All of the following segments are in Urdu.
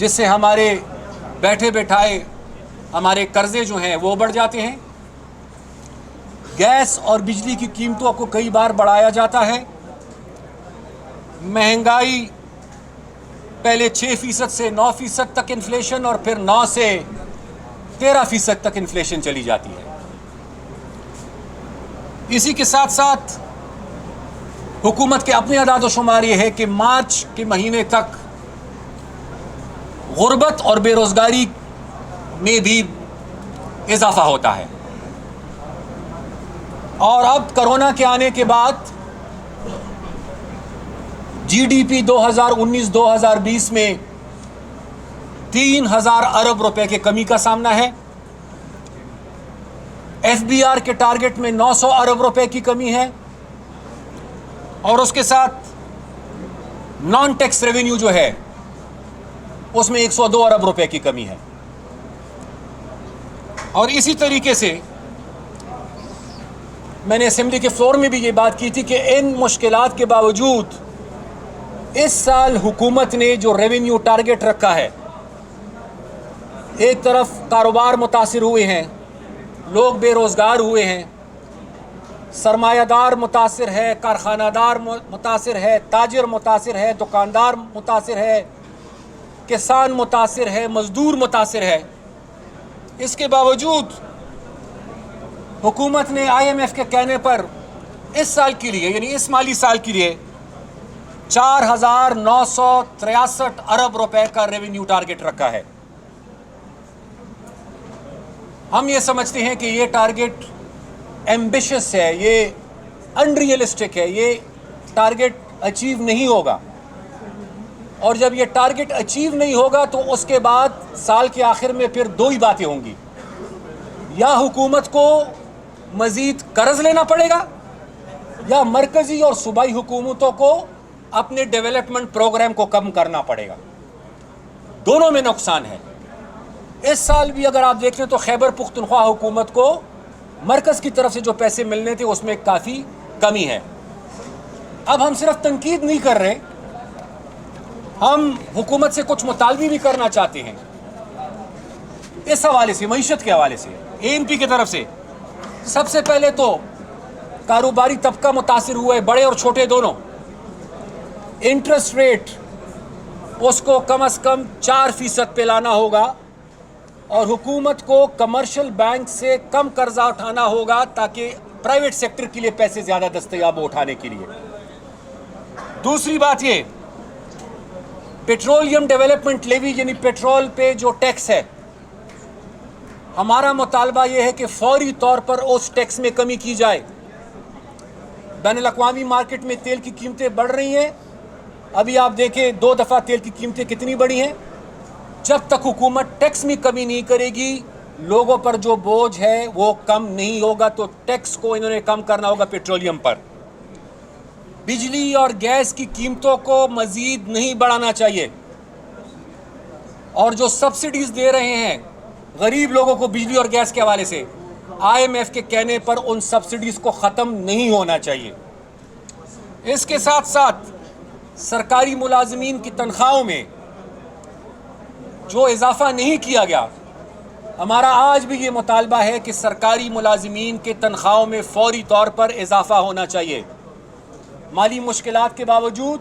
جس سے ہمارے بیٹھے بیٹھائے ہمارے قرضے جو ہیں وہ بڑھ جاتے ہیں. گیس اور بجلی کی قیمتوں کو کئی بار بڑھایا جاتا ہے. مہنگائی پہلے 6% سے 9% تک انفلیشن اور پھر 9 سے 13% تک انفلیشن چلی جاتی ہے. اسی کے ساتھ ساتھ حکومت کے اپنے اعداد و شمار یہ ہے کہ مارچ کے مہینے تک غربت اور بے روزگاری میں بھی اضافہ ہوتا ہے. اور اب کرونا کے آنے کے بعد جی ڈی پی 2019-2020 میں 3000 ارب روپے کے کمی کا سامنا ہے. ایف بی آر کے ٹارگٹ میں 900 ارب روپے کی کمی ہے اور اس کے ساتھ نان ٹیکس ریونیو جو ہے اس میں 102 ارب روپے کی کمی ہے. اور اسی طریقے سے میں نے اسمبلی کے فلور میں بھی یہ بات کی تھی کہ ان مشکلات کے باوجود اس سال حکومت نے جو ریونیو ٹارگٹ رکھا ہے، ایک طرف کاروبار متاثر ہوئے ہیں، لوگ بے روزگار ہوئے ہیں، سرمایہ دار متاثر ہے، کارخانہ دار متاثر ہے، تاجر متاثر ہے، دکاندار متاثر ہے، کسان متاثر ہے، مزدور متاثر ہے. اس کے باوجود حکومت نے آئی ایم ایف کے کہنے پر اس سال کے لیے یعنی اس مالی سال کے لیے 4963 ارب روپے کا ریونیو ٹارگٹ رکھا ہے. ہم یہ سمجھتے ہیں کہ یہ ٹارگٹ ایمبیشس ہے، یہ ان ریئلسٹک ہے، یہ ٹارگٹ اچیو نہیں ہوگا. اور جب یہ ٹارگٹ اچیو نہیں ہوگا تو اس کے بعد سال کے آخر میں پھر دو ہی باتیں ہوں گی: یا حکومت کو مزید قرض لینا پڑے گا یا مرکزی اور صوبائی حکومتوں کو اپنے ڈیولپمنٹ پروگرام کو کم کرنا پڑے گا. دونوں میں نقصان ہے. اس سال بھی اگر آپ دیکھ لیں تو خیبر پختونخوا حکومت کو مرکز کی طرف سے جو پیسے ملنے تھے اس میں کافی کمی ہے. اب ہم صرف تنقید نہیں کر رہے، ہم حکومت سے کچھ مطالبے بھی کرنا چاہتے ہیں اس حوالے سے، معیشت کے حوالے سے. اے این پی کی طرف سے سب سے پہلے تو کاروباری طبقہ متاثر ہوا ہے، بڑے اور چھوٹے دونوں. انٹرسٹ ریٹ اس کو کم از کم 4% پہ لانا ہوگا اور حکومت کو کمرشل بینک سے کم قرضہ اٹھانا ہوگا تاکہ پرائیویٹ سیکٹر کے لیے پیسے زیادہ دستیاب ہو اٹھانے کے لیے. دوسری بات یہ، پیٹرولیم ڈیولپمنٹ لیوی یعنی پیٹرول پہ جو ٹیکس ہے، ہمارا مطالبہ یہ ہے کہ فوری طور پر اس ٹیکس میں کمی کی جائے. بین الاقوامی مارکیٹ میں تیل کی قیمتیں بڑھ رہی ہیں. ابھی آپ دیکھیں 2 دفعہ تیل کی قیمتیں کتنی بڑھی ہیں. جب تک حکومت ٹیکس میں کمی نہیں کرے گی، لوگوں پر جو بوجھ ہے وہ کم نہیں ہوگا. تو ٹیکس کو انہوں نے کم کرنا ہوگا پیٹرولیم پر. بجلی اور گیس کی قیمتوں کو مزید نہیں بڑھانا چاہیے. اور جو سبسڈیز دے رہے ہیں غریب لوگوں کو بجلی اور گیس کے حوالے سے، آئی ایم ایف کے کہنے پر ان سبسڈیز کو ختم نہیں ہونا چاہیے. اس کے ساتھ ساتھ سرکاری ملازمین کی تنخواہوں میں جو اضافہ نہیں کیا گیا، ہمارا آج بھی یہ مطالبہ ہے کہ سرکاری ملازمین کے تنخواہوں میں فوری طور پر اضافہ ہونا چاہیے. مالی مشکلات کے باوجود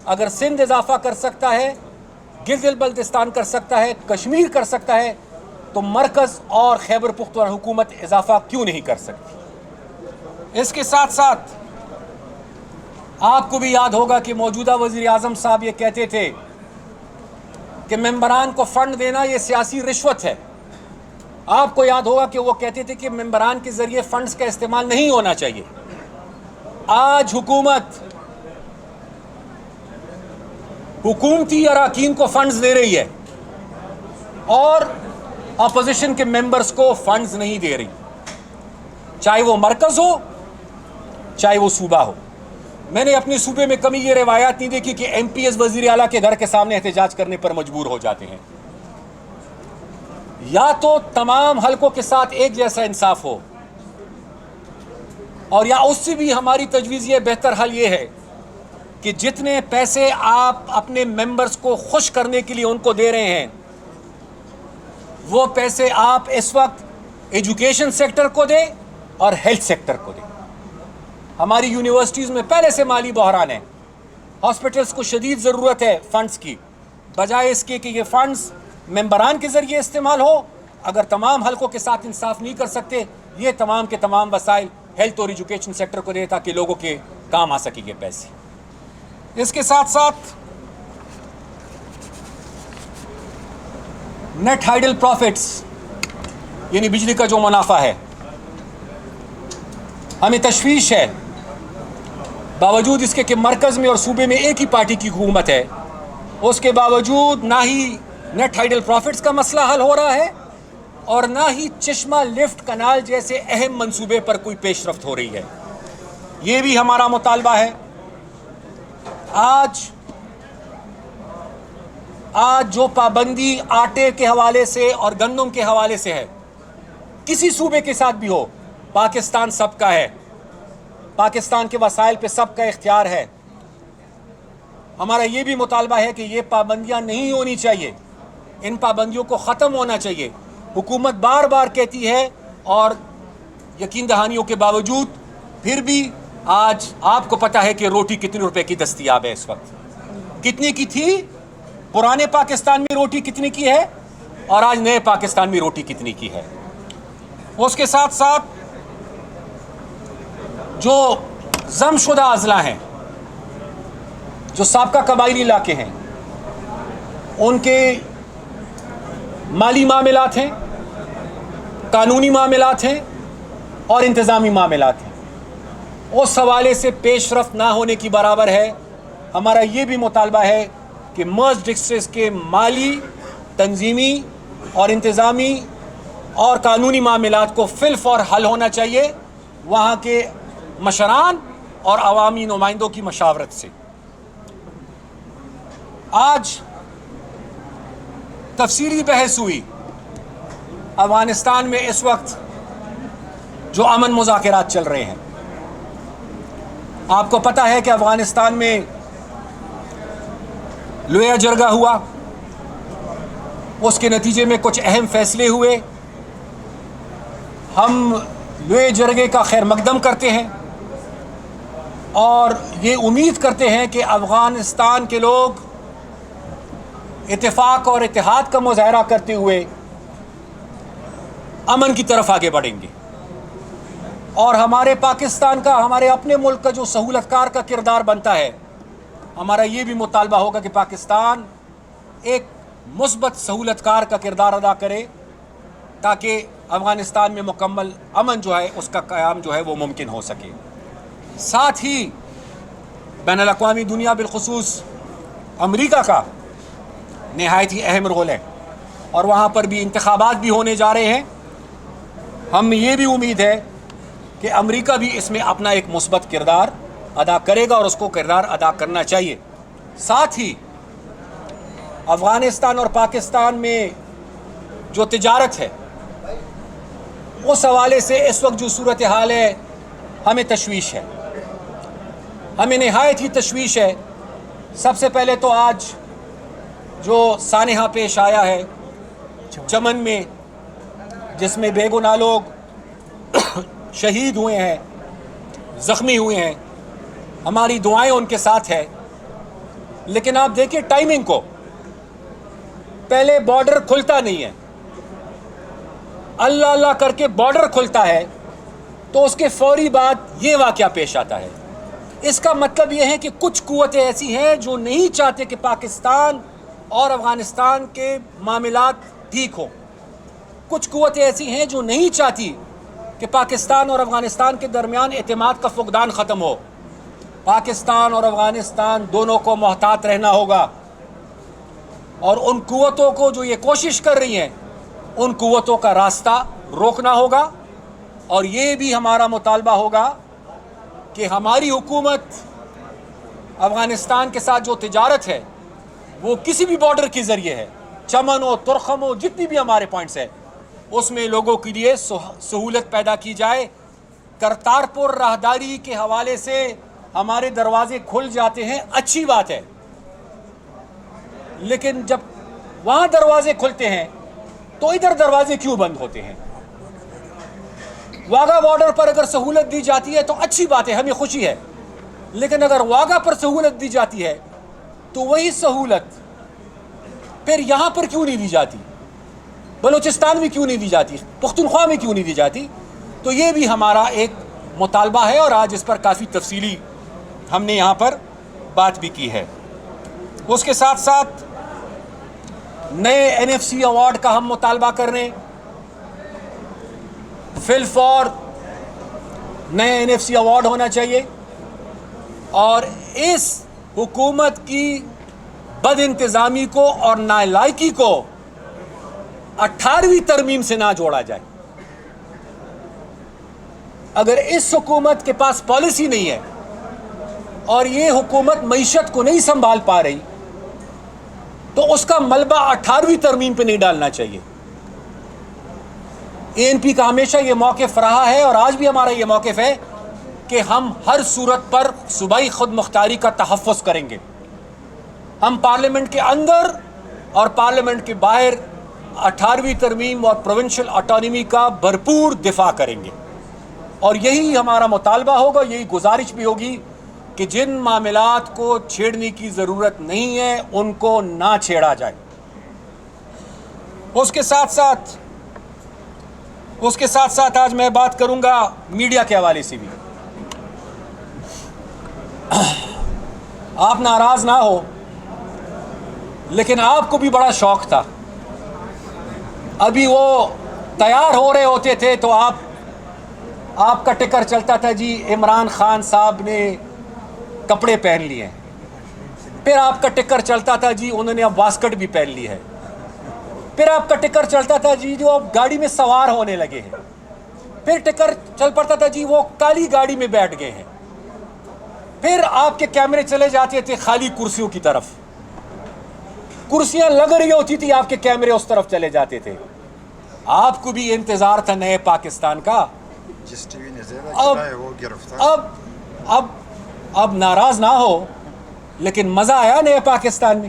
اگر سندھ اضافہ کر سکتا ہے، گلگت بلتستان کر سکتا ہے، کشمیر کر سکتا ہے، تو مرکز اور خیبر پختونخوا حکومت اضافہ کیوں نہیں کر سکتی؟ اس کے ساتھ ساتھ آپ کو بھی یاد ہوگا کہ موجودہ وزیر اعظم صاحب یہ کہتے تھے کہ ممبران کو فنڈ دینا یہ سیاسی رشوت ہے. آپ کو یاد ہوگا کہ وہ کہتے تھے کہ ممبران کے ذریعے فنڈز کا استعمال نہیں ہونا چاہیے. آج حکومت حکومتی اراکین کو فنڈز دے رہی ہے اور اپوزیشن کے ممبرز کو فنڈز نہیں دے رہی، چاہے وہ مرکز ہو چاہے وہ صوبہ ہو. میں نے اپنے صوبے میں کمی یہ روایات نہیں دیکھی کہ ایم پی ایس وزیر اعلیٰ کے گھر کے سامنے احتجاج کرنے پر مجبور ہو جاتے ہیں. یا تو تمام حلقوں کے ساتھ ایک جیسا انصاف ہو، اور یا اس سے بھی ہماری تجویز یہ بہتر حل یہ ہے کہ جتنے پیسے آپ اپنے ممبرز کو خوش کرنے کے لیے ان کو دے رہے ہیں وہ پیسے آپ اس وقت ایجوکیشن سیکٹر کو دیں اور ہیلتھ سیکٹر کو دیں. ہماری یونیورسٹیز میں پہلے سے مالی بحران ہے. ہاسپٹلس کو شدید ضرورت ہے فنڈز کی. بجائے اس کے کہ یہ فنڈز ممبران کے ذریعے استعمال ہو، اگر تمام حلقوں کے ساتھ انصاف نہیں کر سکتے، یہ تمام کے تمام وسائل ہیلتھ اور ایجوکیشن سیکٹر کو دے تاکہ لوگوں کے کام آ سکیں گے پیسے. اس کے ساتھ ساتھ نیٹ ہائیڈل پروفٹس یعنی بجلی کا جو منافع ہے، ہمیں تشویش ہے باوجود اس کے کہ مرکز میں اور صوبے میں ایک ہی پارٹی کی حکومت ہے، اس کے باوجود نہ ہی نیٹ ہائیڈل پروفٹس کا مسئلہ حل ہو رہا ہے اور نہ ہی چشمہ لفٹ کنال جیسے اہم منصوبے پر کوئی پیش رفت ہو رہی ہے. یہ بھی ہمارا مطالبہ ہے. آج جو پابندی آٹے کے حوالے سے اور گندم کے حوالے سے ہے، کسی صوبے کے ساتھ بھی ہو، پاکستان سب کا ہے. پاکستان کے وسائل پہ سب کا اختیار ہے. ہمارا یہ بھی مطالبہ ہے کہ یہ پابندیاں نہیں ہونی چاہیے، ان پابندیوں کو ختم ہونا چاہیے. حکومت بار بار کہتی ہے اور یقین دہانیوں کے باوجود پھر بھی آج آپ کو پتہ ہے کہ روٹی کتنے روپے کی دستیاب ہے اس وقت. کتنے کی تھی پرانے پاکستان میں روٹی کتنے کی ہے اور آج نئے پاکستان میں روٹی کتنی کی ہے. اس کے ساتھ ساتھ جو ضم شدہ اضلاع ہیں، جو سابقہ قبائلی علاقے ہیں، ان کے مالی معاملات ہیں، قانونی معاملات ہیں اور انتظامی معاملات ہیں، اس حوالے سے پیش رفت نہ ہونے کی برابر ہے. ہمارا یہ بھی مطالبہ ہے کہ مرج ڈسٹرکٹس کے مالی، تنظیمی اور انتظامی اور قانونی معاملات کو فی الفور حل ہونا چاہیے وہاں کے مشران اور عوامی نمائندوں کی مشاورت سے. آج تفصیلی بحث ہوئی افغانستان میں اس وقت جو امن مذاکرات چل رہے ہیں. آپ کو پتہ ہے کہ افغانستان میں لویا جرگہ ہوا، اس کے نتیجے میں کچھ اہم فیصلے ہوئے. ہم لوئے جرگے کا خیر مقدم کرتے ہیں اور یہ امید کرتے ہیں کہ افغانستان کے لوگ اتفاق اور اتحاد کا مظاہرہ کرتے ہوئے امن کی طرف آگے بڑھیں گے اور ہمارے پاکستان کا، ہمارے اپنے ملک کا جو سہولت کار کا کردار بنتا ہے، ہمارا یہ بھی مطالبہ ہوگا کہ پاکستان ایک مثبت سہولت کار کا کردار ادا کرے تاکہ افغانستان میں مکمل امن جو ہے اس کا قیام جو ہے وہ ممکن ہو سکے. ساتھ ہی بین الاقوامی دنیا بالخصوص امریکہ کا نہایت ہی اہم رول ہے اور وہاں پر بھی انتخابات بھی ہونے جا رہے ہیں. ہم یہ بھی امید ہے کہ امریکہ بھی اس میں اپنا ایک مثبت کردار ادا کرے گا اور اس کو کردار ادا کرنا چاہیے. ساتھ ہی افغانستان اور پاکستان میں جو تجارت ہے اس حوالے سے اس وقت جو صورتحال ہے ہمیں تشویش ہے، ہمیں نہایت ہی تشویش ہے. سب سے پہلے تو آج جو سانحہ پیش آیا ہے چمن میں، جس میں بے گناہ لوگ شہید ہوئے ہیں، زخمی ہوئے ہیں، ہماری دعائیں ان کے ساتھ ہے. لیکن آپ دیکھیں ٹائمنگ کو، پہلے بارڈر کھلتا نہیں ہے، اللہ اللہ کر کے بارڈر کھلتا ہے تو اس کے فوری بعد یہ واقعہ پیش آتا ہے. اس کا مطلب یہ ہے کہ کچھ قوتیں ایسی ہیں جو نہیں چاہتے کہ پاکستان اور افغانستان کے معاملات ٹھیک ہوں. کچھ قوتیں ایسی ہیں جو نہیں چاہتی کہ پاکستان اور افغانستان کے درمیان اعتماد کا فقدان ختم ہو. پاکستان اور افغانستان دونوں کو محتاط رہنا ہوگا اور ان قوتوں کو جو یہ کوشش کر رہی ہیں ان قوتوں کا راستہ روکنا ہوگا. اور یہ بھی ہمارا مطالبہ ہوگا کہ ہماری حکومت افغانستان کے ساتھ جو تجارت ہے وہ کسی بھی بارڈر کے ذریعے ہے، چمن ہو، ترخم ہو، جتنی بھی ہمارے پوائنٹس ہیں، اس میں لوگوں کے لیے سہولت پیدا کی جائے. کرتارپور راہداری کے حوالے سے ہمارے دروازے کھل جاتے ہیں اچھی بات ہے، لیکن جب وہاں دروازے کھلتے ہیں تو ادھر دروازے کیوں بند ہوتے ہیں؟ واگا بارڈر پر اگر سہولت دی جاتی ہے تو اچھی بات ہے، ہمیں خوشی ہے، لیکن اگر واگا پر سہولت دی جاتی ہے تو وہی سہولت پھر یہاں پر کیوں نہیں دی جاتی؟ بلوچستان میں کیوں نہیں دی جاتی؟ پختونخوا میں کیوں نہیں دی جاتی؟ تو یہ بھی ہمارا ایک مطالبہ ہے، اور آج اس پر کافی تفصیلی ہم نے یہاں پر بات بھی کی ہے۔ اس کے ساتھ ساتھ نئے NFC ایوارڈ کا ہم مطالبہ کر رہے ہیں۔ فی الفور نئے NFC ایوارڈ ہونا چاہیے، اور اس حکومت کی بد انتظامی کو اور نالائکی کو 18ویں ترمیم سے نہ جوڑا جائے۔ اگر اس حکومت کے پاس پالیسی نہیں ہے اور یہ حکومت معیشت کو نہیں سنبھال پا رہی تو اس کا ملبہ 18ویں ترمیم پہ نہیں ڈالنا چاہیے۔ ANP کا ہمیشہ یہ موقف رہا ہے، اور آج بھی ہمارا یہ موقف ہے کہ ہم ہر صورت پر صوبائی خود مختاری کا تحفظ کریں گے۔ ہم پارلیمنٹ کے اندر اور پارلیمنٹ کے باہر 18ویں ترمیم اور پروونشل آٹونومی کا بھرپور دفاع کریں گے، اور یہی ہمارا مطالبہ ہوگا، یہی گزارش بھی ہوگی کہ جن معاملات کو چھیڑنے کی ضرورت نہیں ہے ان کو نہ چھیڑا جائے۔ اس کے ساتھ ساتھ آج میں بات کروں گا میڈیا کے حوالے سے بھی۔ آپ ناراض نہ ہو، لیکن آپ کو بھی بڑا شوق تھا۔ ابھی وہ تیار ہو رہے ہوتے تھے تو آپ کا ٹکر چلتا تھا جی عمران خان صاحب نے کپڑے پہن لیے ہیں، پھر آپ کا ٹکر چلتا تھا جی انہوں نے اب واسکٹ بھی پہن لی ہے، پھر آپ کا ٹکر چلتا تھا جی جو اب گاڑی میں سوار ہونے لگے ہیں، پھر ٹکر چل پڑتا تھا جی وہ کالی گاڑی میں بیٹھ گئے ہیں، پھر آپ کے کیمرے چلے جاتے تھے خالی کرسیوں کی طرف، کرسیاں لگ رہی ہوتی تھی آپ کے کیمرے اس طرف چلے جاتے تھے۔ آپ کو بھی انتظار تھا نئے پاکستان کا۔ جس ٹی وی نے زیادہ چلایا وہ گرفتار۔ اب ناراض نہ ہو، لیکن مزہ آیا نئے پاکستان میں۔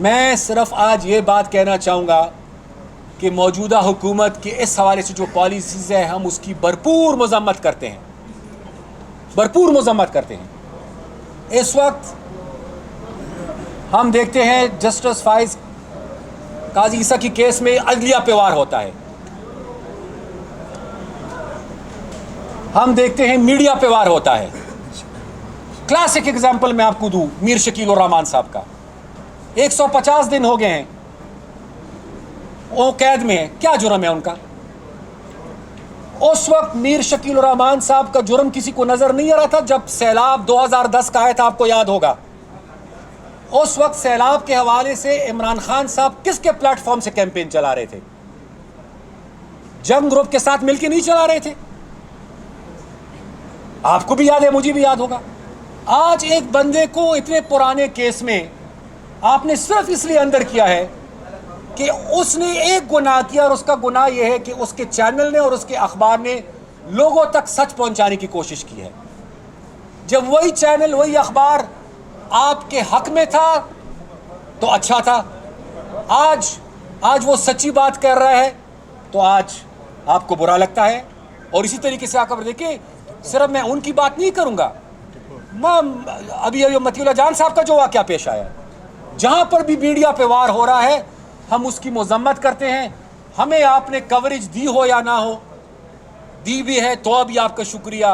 میں صرف آج یہ بات کہنا چاہوں گا کہ موجودہ حکومت کے اس حوالے سے جو پالیسیز ہیں ہم اس کی بھرپور مذمت کرتے ہیں، بھرپور مذمت کرتے ہیں۔ اس وقت ہم دیکھتے ہیں جسٹس فائز قاضی عیسیٰ کی کیس میں عدلیہ پہ وار ہوتا ہے، ہم دیکھتے ہیں میڈیا پہ وار ہوتا ہے۔ کلاسک ایگزامپل میں آپ کو دوں میر شکیل الرحمان صاحب کا، 150 دن ہو گئے ہیں وہ قید میں ہیں، کیا جرم ہے ان کا؟ اس وقت میر شکیل الرحمان صاحب کا جرم کسی کو نظر نہیں آ رہا تھا جب سیلاب 2010 کا آیا تھا، آپ کو یاد ہوگا۔ اس وقت سیلاب کے حوالے سے عمران خان صاحب کس کے پلیٹ فارم سے کیمپین چلا رہے تھے؟ جنگ گروپ کے ساتھ مل کے نہیں چلا رہے تھے؟ آپ کو بھی یاد ہے، مجھے بھی یاد ہوگا۔ آج ایک بندے کو اتنے پرانے کیس میں آپ نے صرف اس لیے اندر کیا ہے کہ اس نے ایک گناہ کیا، اور اس کا گناہ یہ ہے کہ اس کے چینل نے اور اس کے اخبار نے لوگوں تک سچ پہنچانے کی کوشش کی ہے۔ جب وہی چینل وہی اخبار آپ کے حق میں تھا تو اچھا تھا، آج وہ سچی بات کر رہا ہے تو آج آپ کو برا لگتا ہے۔ اور اسی طریقے سے آپ دیکھیں، صرف میں ان کی بات نہیں کروں گا، ابھی متی اللہ جان صاحب کا جو واقعہ پیش آیا، جہاں پر بھی میڈیا پہ وار ہو رہا ہے ہم اس کی مذمت کرتے ہیں۔ ہمیں آپ نے کوریج دی ہو یا نہ ہو، دی بھی ہے تو بھی آپ کا شکریہ،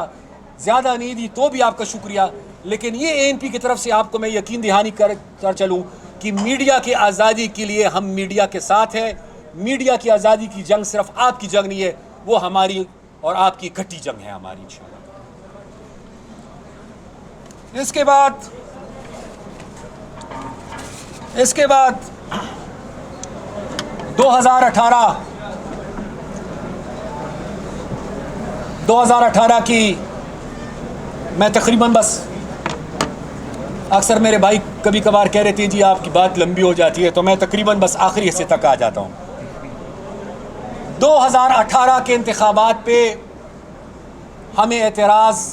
زیادہ نہیں دی تو بھی آپ کا شکریہ، لیکن یہ ANP کی طرف سے آپ کو میں یقین دہانی کر چلوں کہ میڈیا کی آزادی کے لیے ہم میڈیا کے ساتھ ہیں۔ میڈیا کی آزادی کی جنگ صرف آپ کی جنگ نہیں ہے، وہ ہماری اور آپ کی اکٹھی جنگ ہے ہماری انشاءاللہ۔ اس کے بعد 2018 کی میں تقریباً بس، اکثر میرے بھائی کبھی کبھار کہہ رہے تھے جی آپ کی بات لمبی ہو جاتی ہے، تو میں تقریباً بس آخری حصے تک آ جاتا ہوں۔ 2018 کے انتخابات پہ ہمیں اعتراض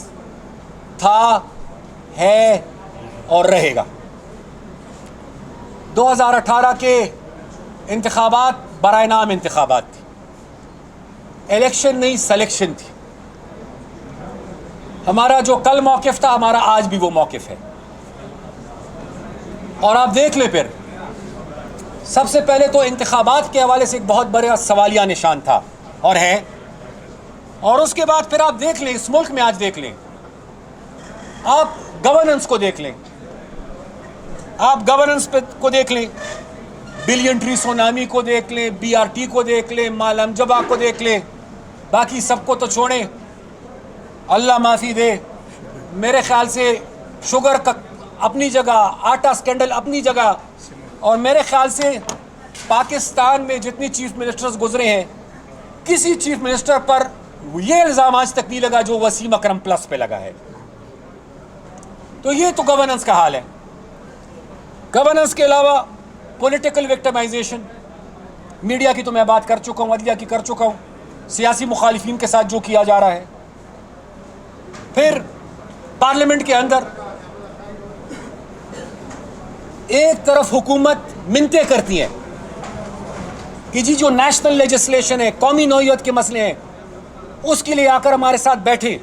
تھا، ہے اور رہے گا۔ 2018 کے انتخابات برائے نام انتخابات تھی، الیکشن نہیں سلیکشن تھی۔ ہمارا جو کل موقف تھا ہمارا آج بھی وہ موقف ہے، اور آپ دیکھ لیں پھر سب سے پہلے تو انتخابات کے حوالے سے ایک بہت بڑا سوالیہ نشان تھا اور ہے، اور اس کے بعد پھر آپ دیکھ لیں اس ملک میں آج دیکھ لیں، آپ گورننس کو دیکھ لیں، آپ گورننس کو دیکھ لیں، بلین ٹری سونامی کو دیکھ لیں، بی آر ٹی کو دیکھ لیں، مالم جبا کو دیکھ لیں، باقی سب کو تو چھوڑیں، اللہ معافی دے۔ میرے خیال سے شوگر کا اپنی جگہ، آٹا سکینڈل اپنی جگہ، اور میرے خیال سے پاکستان میں جتنی چیف منسٹرز گزرے ہیں کسی چیف منسٹر پر یہ الزام آج تک نہیں لگا جو وسیم اکرم پلس پہ لگا ہے۔ تو یہ تو گورننس کا حال ہے۔ گورننس کے علاوہ پولیٹیکل وکٹمائزیشن، میڈیا کی تو میں بات کر چکا ہوں، عدلیہ کی کر چکا ہوں، سیاسی مخالفین کے ساتھ جو کیا جا رہا ہے، پھر پارلیمنٹ کے اندر ایک طرف حکومت منتیں کرتی ہیں کہ جی جو نیشنل لیجسلیشن ہے، قومی نوعیت کے مسئلے ہیں، اس کے لیے آ کر ہمارے ساتھ بیٹھیں،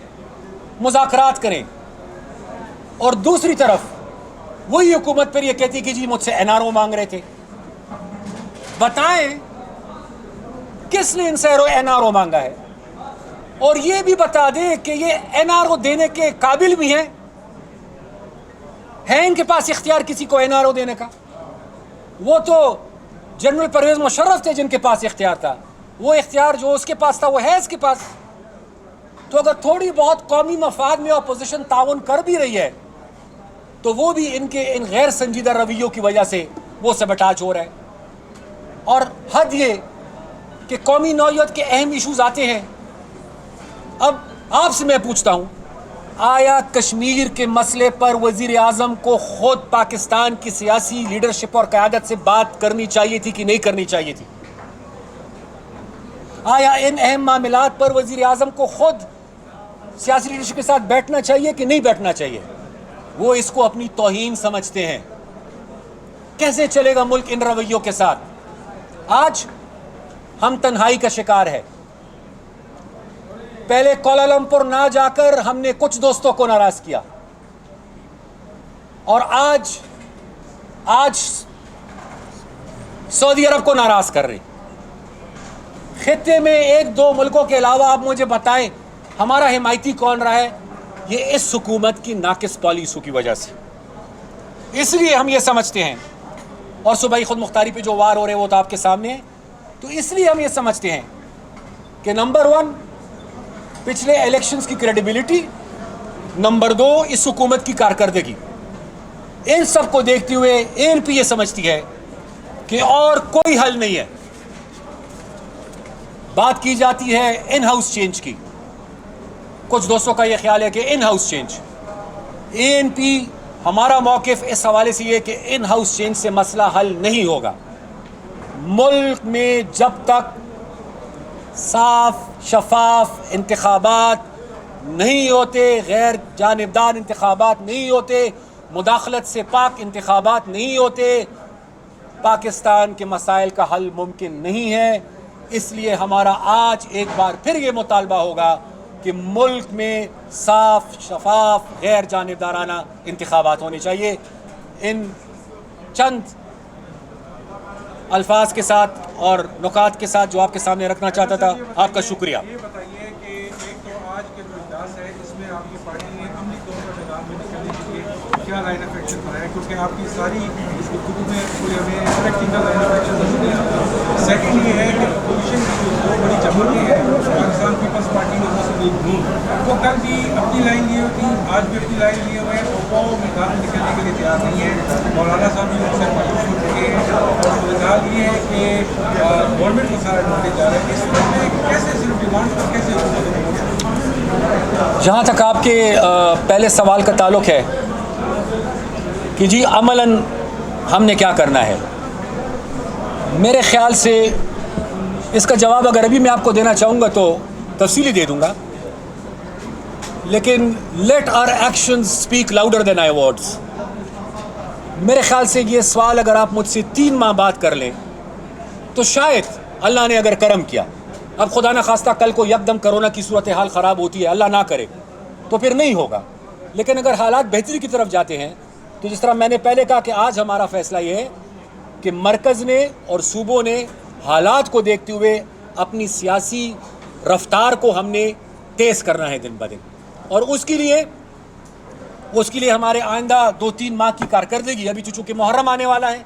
مذاکرات کریں، اور دوسری طرف وہی حکومت پھر یہ کہتی کہ جی مجھ سے این آر او مانگ رہے تھے۔ بتائیں کس نے ان سے این آر او مانگا ہے، اور یہ بھی بتا دیں کہ یہ این آر او دینے کے قابل بھی ہیں، ہے ان کے پاس اختیار کسی کو این آر او دینے کا؟ وہ تو جنرل پرویز مشرف تھے جن کے پاس اختیار تھا، وہ اختیار جو اس کے پاس تھا وہ ہے اس کے پاس۔ تو اگر تھوڑی بہت قومی مفاد میں اپوزیشن تعاون کر بھی رہی ہے تو وہ بھی ان کے ان غیر سنجیدہ رویوں کی وجہ سے وہ سبٹاج ہو رہا ہے۔ اور حد یہ کہ قومی نوعیت کے اہم ایشوز آتے ہیں۔ اب آپ سے میں پوچھتا ہوں، آیا کشمیر کے مسئلے پر وزیر اعظم کو خود پاکستان کی سیاسی لیڈرشپ اور قیادت سے بات کرنی چاہیے تھی کہ نہیں کرنی چاہیے تھی؟ آیا ان اہم معاملات پر وزیر اعظم کو خود سیاسی لیڈرشپ کے ساتھ بیٹھنا چاہیے کہ نہیں بیٹھنا چاہیے؟ وہ اس کو اپنی توہین سمجھتے ہیں۔ کیسے چلے گا ملک ان رویوں کے ساتھ؟ آج ہم تنہائی کا شکار ہے۔ پہلے کوالالمپور نہ جا کر ہم نے کچھ دوستوں کو ناراض کیا، اور آج سعودی عرب کو ناراض کر رہے۔ خطے میں ایک دو ملکوں کے علاوہ آپ مجھے بتائیں ہمارا حمایتی کون رہا ہے؟ یہ اس حکومت کی ناقص پالیسیوں کی وجہ سے۔ اس لیے ہم یہ سمجھتے ہیں، اور صوبائی خود مختاری پہ جو وار ہو رہے وہ تو آپ کے سامنے ہے، تو اس لیے ہم یہ سمجھتے ہیں کہ نمبر 1 پچھلے الیکشنز کی کریڈیبلٹی، نمبر 2 اس حکومت کی کارکردگی، ان سب کو دیکھتے ہوئے اے این پی یہ سمجھتی ہے کہ اور کوئی حل نہیں ہے۔ بات کی جاتی ہے ان ہاؤس چینج کی، کچھ دوستوں کا یہ خیال ہے کہ in house change, A N P ہمارا موقف اس حوالے سے یہ کہ ان ہاؤس چینج سے مسئلہ حل نہیں ہوگا۔ ملک میں جب تک صاف شفاف انتخابات نہیں ہوتے، غیر جانبدار انتخابات نہیں ہوتے، مداخلت سے پاک انتخابات نہیں ہوتے، پاکستان کے مسائل کا حل ممکن نہیں ہے۔ اس لیے ہمارا آج ایک بار پھر یہ مطالبہ ہوگا کہ ملک میں صاف شفاف غیر جانبدارانہ انتخابات ہونے چاہیے۔ ان چند الفاظ کے ساتھ اور نکات کے ساتھ جو آپ کے سامنے رکھنا چاہتا تھا، آپ کا شکریہ۔ یہ بتائیے کہ ایک تو آج کے جو اجلاس ہے اس میں آپ کی پارٹی نے عملی طور پر میدان میں نکلنے کے لیے کیا لائن آف ایکشن بنایا؟ کیونکہ آپ کی ساری اس گفتگو میں کوئی ہمیں پریکٹیکل لائن آف ایکشن نظر نہیں آتا۔ سیکنڈ یہ ہے کہ اپوزیشن کی جو دو بڑی جماعتیں ہیں، پاکستان پیپلز پارٹی اور مسلم لیگ نون، وہ کل بھی اپنی لائن لیے ہوئی تھی، آج بھی اپنی لائن لیے ہوئے ہیں، اور وہ میدان میں نکلنے کے لیے تیار نہیں ہے۔ مولانا صاحب بھی ان سے مایوس ہو چکے ہیں، اور صورتحال یہ ہے کہ گورنمنٹ کو سارا ڈھونڈے جا رہے ہیں۔ اس وقت میں کیسے صرف ڈیمانڈ پر کیسے جہاں تک آپ کے پہلے سوال کا تعلق ہے کہ جی عملاً ہم نے کیا کرنا ہے، میرے خیال سے اس کا جواب اگر ابھی میں آپ کو دینا چاہوں گا تو تفصیلی دے دوں گا۔ لیکن let our action speak louder than I words. میرے خیال سے یہ سوال اگر آپ مجھ سے 3 ماہ بعد کر لیں تو شاید اللہ نے اگر کرم کیا, اب خدا نہ خواستہ کل کو یکدم کرونا کی صورتحال خراب ہوتی ہے, اللہ نہ کرے, تو پھر نہیں ہوگا. لیکن اگر حالات بہتری کی طرف جاتے ہیں تو جس طرح میں نے پہلے کہا کہ آج ہمارا فیصلہ یہ ہے کہ مرکز نے اور صوبوں نے حالات کو دیکھتے ہوئے اپنی سیاسی رفتار کو ہم نے تیز کرنا ہے دن بدن, اور اس کے لیے ہمارے آئندہ 2-3 ماہ کی کارکردگی, ابھی چونکہ محرم آنے والا ہے,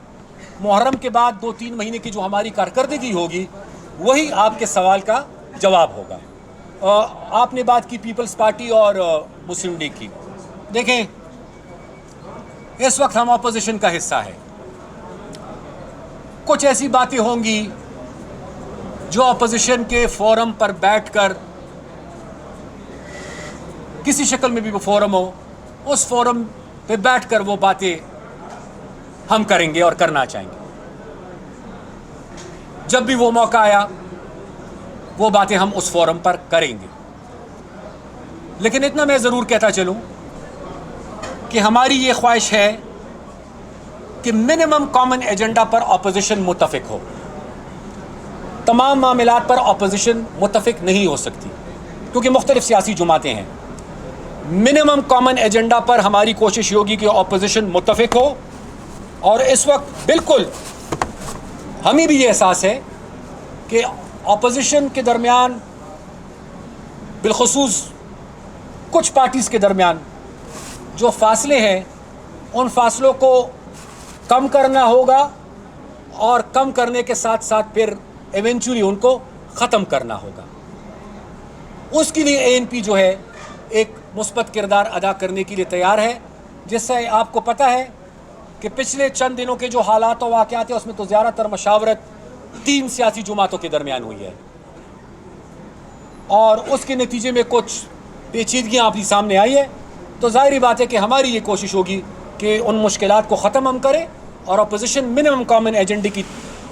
محرم کے بعد 2-3 مہینے کی جو ہماری کارکردگی ہوگی وہی آپ کے سوال کا جواب ہوگا. آپ نے بات کی پیپلز پارٹی اور مسلم لیگ کی. دیکھیں, اس وقت ہم اپوزیشن کا حصہ ہے. کچھ ایسی باتیں ہوں گی جو اپوزیشن کے فورم پر بیٹھ کر, کسی شکل میں بھی وہ فورم ہو, اس فورم پہ بیٹھ کر وہ باتیں ہم کریں گے اور کرنا چاہیں گے. جب بھی وہ موقع آیا وہ باتیں ہم اس فورم پر کریں گے. لیکن اتنا میں ضرور کہتا چلوں کہ ہماری یہ خواہش ہے کہ منیمم کامن ایجنڈا پر اپوزیشن متفق ہو. تمام معاملات پر اپوزیشن متفق نہیں ہو سکتی کیونکہ مختلف سیاسی جماعتیں ہیں. منیمم کامن ایجنڈا پر ہماری کوشش ہوگی کہ اپوزیشن متفق ہو, اور اس وقت بالکل ہمیں بھی یہ احساس ہے کہ اپوزیشن کے درمیان, بالخصوص کچھ پارٹیز کے درمیان جو فاصلے ہیں, ان فاصلوں کو کم کرنا ہوگا, اور کم کرنے کے ساتھ ساتھ پھر ایونچولی ان کو ختم کرنا ہوگا. اس کے لیے اے این پی جو ہے ایک مثبت کردار ادا کرنے کے لیے تیار ہے, جس سے آپ کو پتہ ہے کہ پچھلے چند دنوں کے جو حالات و واقعات ہیں اس میں تو زیادہ تر مشاورت 3 سیاسی جماعتوں کے درمیان ہوئی ہے, اور اس کے نتیجے میں کچھ پیچیدگیاں آپ کے سامنے آئی ہے. تو ظاہری بات ہے کہ ہماری یہ کوشش ہوگی کہ ان مشکلات کو ختم ہم کریں اور اپوزیشن منیمم کامن ایجنڈے کے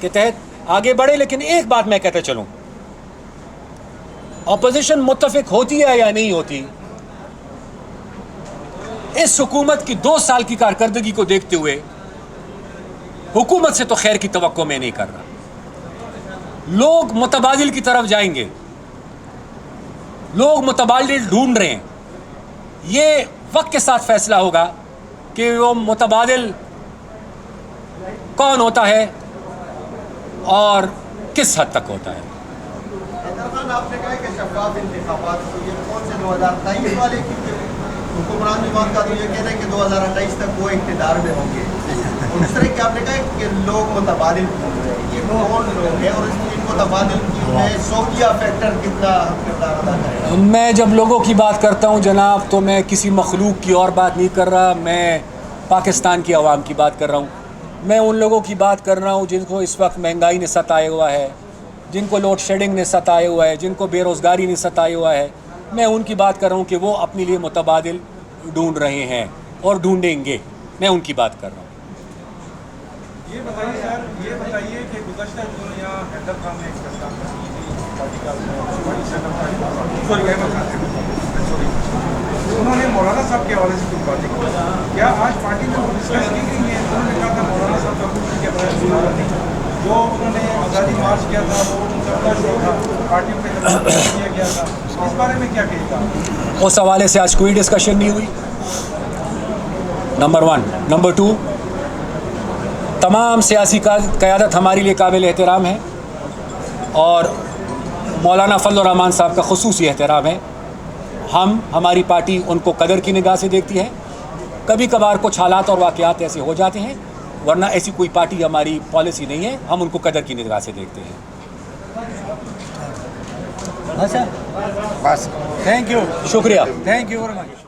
تحت آگے بڑھے. لیکن ایک بات میں کہتا چلوں, اپوزیشن متفق ہوتی ہے یا نہیں ہوتی, اس حکومت کی 2 سال کی کارکردگی کو دیکھتے ہوئے حکومت سے تو خیر کی توقع میں نہیں کر رہا. لوگ متبادل کی طرف جائیں گے, لوگ متبادل ڈھونڈ رہے ہیں. یہ وقت کے ساتھ فیصلہ ہوگا کہ وہ متبادل کون ہوتا ہے اور کس حد تک ہوتا ہے. آپ نے کہا کہ شفاف انتخابات کو, یہ کون سے 2023 والے کی حکمران جماعت کا تو یہ کہنا ہے کہ 2028 تک وہ اقتدار میں ہوں گے. اور اس طرح کہ آپ نے کہا کہ لوگ متبادل ڈھونڈ رہے ہیں, یہ کون لوگ ہیں اور ان کو تبادل کی میں صوبیہ فیکٹر کتنا کردار ادا کرے گا؟ میں جب لوگوں کی بات کرتا ہوں جناب تو میں کسی مخلوق کی اور بات نہیں کر رہا, میں پاکستان کی عوام کی بات کر رہا ہوں. میں ان لوگوں کی بات کر رہا ہوں جن کو اس وقت مہنگائی نے ستایا ہوا ہے, جن کو لوڈ شیڈنگ نے ستایا ہوا ہے, جن کو بے روزگاری نے ستایا ہوا ہے. میں ان کی بات کر رہا ہوں کہ وہ اپنے لیے متبادل ڈھونڈ رہے ہیں اور ڈھونڈیں گے. میں ان کی بات کر رہا ہوں. یہ بتائیے سر, یہ بتائیے کہ گزشتہ دنوں یہاں حیدر خان نے ایک انہوں نے مولانا صاحب کے حوالے سے کچھ باتیں کی. کیا آج پارٹی میں ڈسکس کی گئی ہے؟ انہوں نے کہا تھا مولانا صاحب کا کچھ کے بارے میں جو انہوں نے آزادی مارچ کیا تھا وہ ان کا بڑا شوق تھا, پارٹیوں پہ کیا گیا تھا, اس بارے میں کیا کہے گا؟ اس حوالے سے آج کوئی ڈسکشن نہیں ہوئی, نمبر 1. نمبر 2, تمام سیاسی قیادت ہمارے لیے قابل احترام ہے اور مولانا فضل الرحمان صاحب کا خصوصی احترام ہے. ہماری پارٹی ان کو قدر کی نگاہ سے دیکھتی ہے. کبھی کبھار کچھ حالات اور واقعات ایسے ہو جاتے ہیں, ورنہ ایسی کوئی پارٹی ہماری پالیسی نہیں ہے. ہم ان کو قدر کی نگاہ سے دیکھتے ہیں. بس تھینک یو, شکریہ, تھینک یو ویری مچ.